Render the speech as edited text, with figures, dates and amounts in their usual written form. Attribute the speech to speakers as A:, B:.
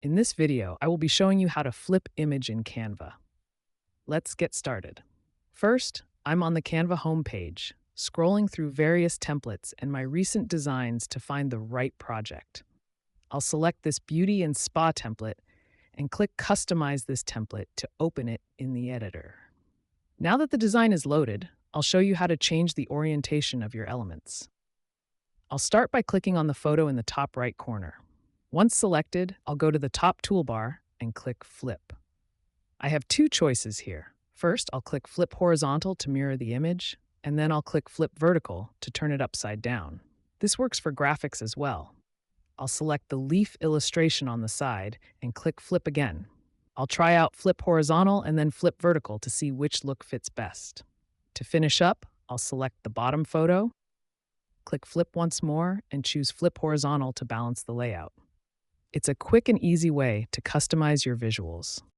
A: In this video, I will be showing you how to flip image in Canva. Let's get started. First, I'm on the Canva homepage, scrolling through various templates and my recent designs to find the right project. I'll select this beauty and spa template and click Customize this template to open it in the editor. Now that the design is loaded, I'll show you how to change the orientation of your elements. I'll start by clicking on the photo in the top right corner. Once selected, I'll go to the top toolbar and click Flip. I have two choices here. First, I'll click Flip Horizontal to mirror the image, and then I'll click Flip Vertical to turn it upside down. This works for graphics as well. I'll select the leaf illustration on the side and click Flip again. I'll try out Flip Horizontal and then Flip Vertical to see which look fits best. To finish up, I'll select the bottom photo, click Flip once more, and choose Flip Horizontal to balance the layout. It's a quick and easy way to customize your visuals.